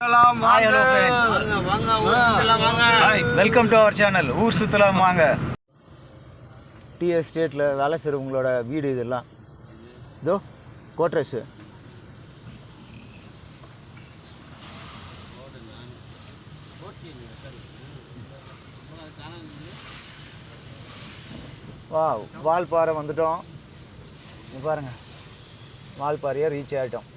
Hi, hello friends. Hi, welcome to our channel. ஊர் சுத்தலாம் வாங்க. D எஸ்டேட்டில் வேலை செய்கிறவங்களோட வீடு இதெல்லாம். இதோ கோட்ரஸ். வா வால்பாறை வந்துட்டோம். பாருங்க, வால்பாறையை ரீச் ஆகிட்டோம்.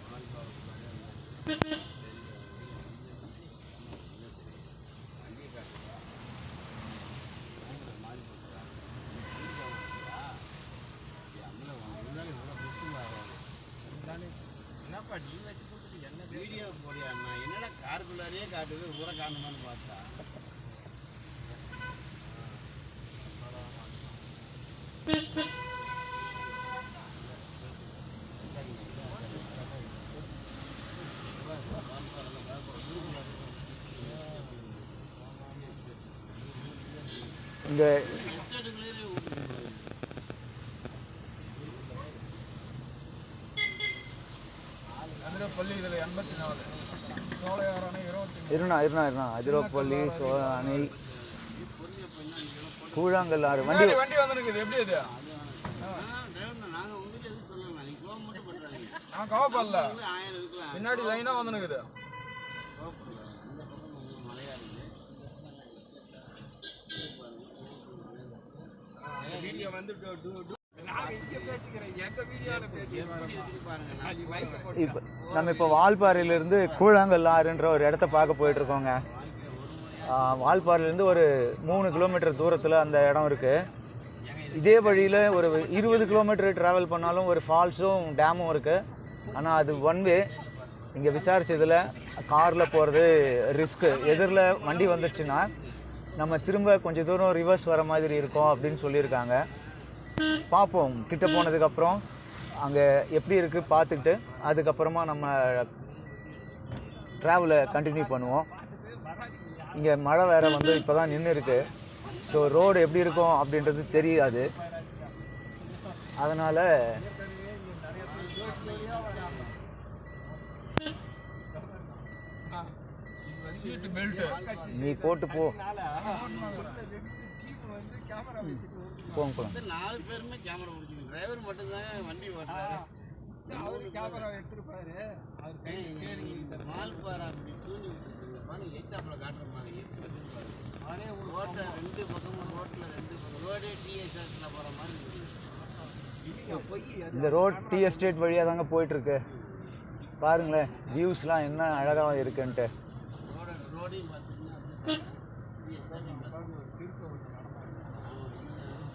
வீடியோ போடியா என்னடா காருக்குள்ளாரே காட்டுது ஊற காணுமான்னு பார்த்தா இங்கே அதிரப்பள்ளி அணை கூழாங்கல் ஆறு வண்டி வந்துருக்குது. எப்படி அது கவப்பல்ல பின்னாடி லைனா வந்துருக்குது. வீடியோ வந்து நம்ம இப்போ வால்பாறையிலேருந்து கூழாங்கல் ஆறுன்ற ஒரு இடத்த பார்க்க போயிட்டுருக்கோங்க. வால்பாறையிலேருந்து ஒரு 3 கிலோமீட்டர் தூரத்தில் அந்த இடம் இருக்குது. இதே வழியில் ஒரு 20 கிலோமீட்டர் ட்ராவல் பண்ணாலும் ஒரு ஃபால்ஸும் டேமும் இருக்குது. ஆனால் அது ஒன் வே. இங்கே விசாரித்ததில் காரில் போகிறது ரிஸ்க்கு. எதிரில் வண்டி வந்துடுச்சுன்னா நம்ம திரும்ப கொஞ்சம் தூரம் ரிவர்ஸ் வர மாதிரி இருக்கும் அப்படின்னு சொல்லியிருக்காங்க. பார்ப்போம். கிட்ட போனதுக்கப்புறம் அங்கே எப்படி இருக்குது பார்த்துக்கிட்டு அதுக்கப்புறமா நம்ம ட்ராவலை கண்டினியூ பண்ணுவோம். இங்கே மழை வேறு வந்து இப்போ தான் நின்று இருக்குது. ஸோ ரோடு எப்படி இருக்கும் அப்படின்றது தெரியாது. அதனால் நீ போட்டு போ. போங்க போங்க. 4 பேருமே கேமரா பிடிச்சிருக்கு. டிரைவர் மட்டும்தான் வண்டி ஓட்டுறாரு. அவரு கேமரா எடுத்துருப்பாரு. வால்பாறை அப்படி தூண்டி விட்டுருக்காங்க. எயித்தாப்புல காட்டுற மாதிரி ரோட்டை 2 பக்கமும் ரோட்டில் 2 பக்கம் ரோடே டி எஸ்டேட்ல போகிற மாதிரி இந்த ரோட் டி எஸ்டேட் வழியாக தாங்க போயிட்டுருக்கு. பாருங்களேன் வியூஸ்லாம் என்ன அழகாக இருக்குன்ட்டு. ரோடையும் பார்த்தீங்கன்னா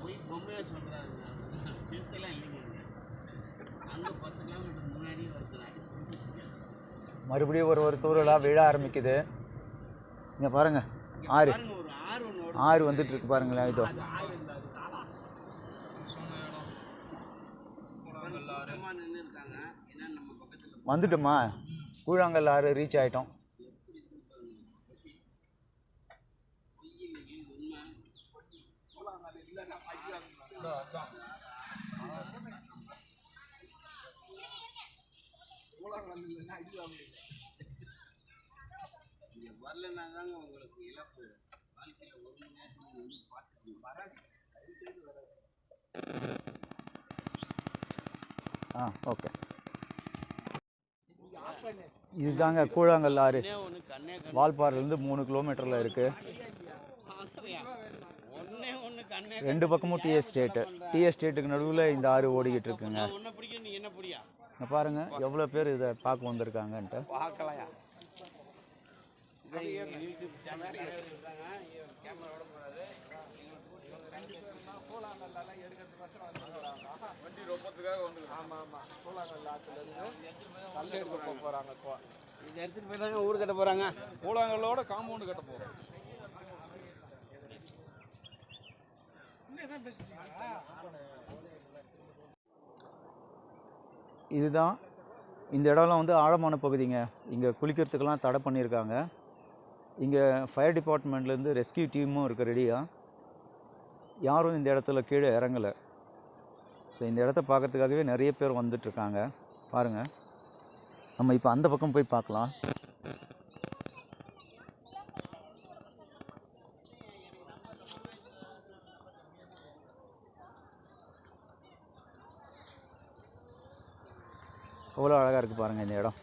போய் பொம்மையாக சொல்கிறாங்க. சிறுத்தைலாம் இல்லைங்க. அங்கே 10 கிலோமீட்டர் முன்னாடியே வருது. மறுபடியும் ஒரு தூரலாக விழ ஆரம்பிக்குது. இங்கே பாருங்க ஆறு ஆறு வந்துட்டு இருக்கு பாருங்களேன். இதோ வந்துட்டோமா? கூழாங்கல் ஆறு ரீச் ஆகிட்டோம். வரலன்னா தாங்க உங்களுக்கு இழப்பு. வாழ்க்கையில் 1 மணி நேரத்துக்கு வந்து பார்த்து ஓகே. இதுதாங்க கூழாங்கல் ஆறு. வால்பாறையிலேருந்து 3 கிலோமீட்டரில் இருக்குது. 2 பக்கமும் டி எஸ்டேட்டு. டி எஸ்டேட்டுக்கு நடுவில் இந்த ஆறு ஓடிக்கிட்டு இருக்குங்க. இங்கே பாருங்கள் எவ்வளோ பேர் இதை பார்க்க வந்திருக்காங்கன்ட்டு. வண்டி ரொப்பத்துக்காக வந்து கல் எடுக்க போகிறாங்க. இப்போ இதை எடுத்துகிட்டு போய் தாங்க ஊர் கட்ட போகிறாங்க. கூழாங்கல்லோட காம்பவுண்டு கட்ட போகிறோம். இதுதான் இந்த இடம்லாம் வந்து ஆழமான பகுதிங்க. இங்கே குளிக்கிறதுக்கெல்லாம் தடை பண்ணியிருக்காங்க. இங்கே ஃபயர் டிபார்ட்மெண்ட்லேருந்து ரெஸ்கியூ டீமும் இருக்குது ரெடியாக. யாரும் இந்த இடத்துல கீழே இறங்கலை. ஸோ இந்த இடத்த பார்க்குறதுக்காகவே நிறைய பேர் வந்துட்டுருக்காங்க. பாருங்கள், நம்ம இப்போ அந்த பக்கம் போய் பார்க்கலாம். எவ்வளோ அழகாக இருக்குது பாருங்கள் இந்த இடம்.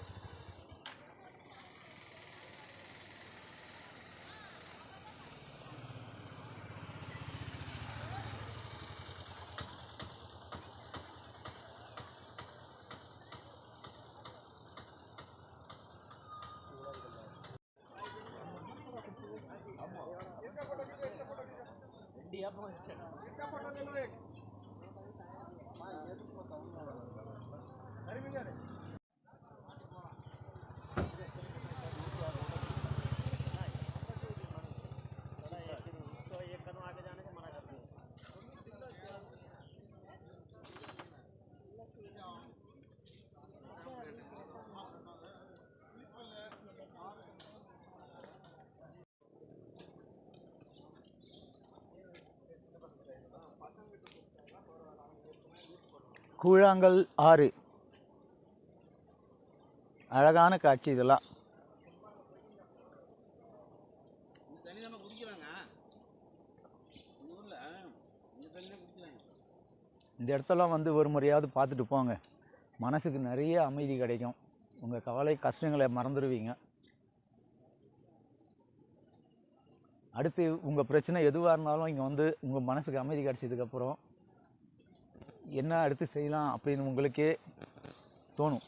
கூழாங்கல் ஆறு, அழகான காட்சி இதெல்லாம். இந்த இடத்தெல்லாம் வந்து ஒரு முறையாவது பார்த்துட்டு போங்க. மனசுக்கு நிறைய அமைதி கிடைக்கும். உங்கள் கவலை கஷ்டங்களை மறந்துடுவீங்க. அடுத்து உங்கள் பிரச்சனை எதுவாக இருந்தாலும் இங்கே வந்து உங்கள் மனசுக்கு அமைதி கிடைச்சதுக்கப்புறம் என்ன அடுத்து செய்யலாம் அப்படின்னு உங்களுக்கே தோணும்.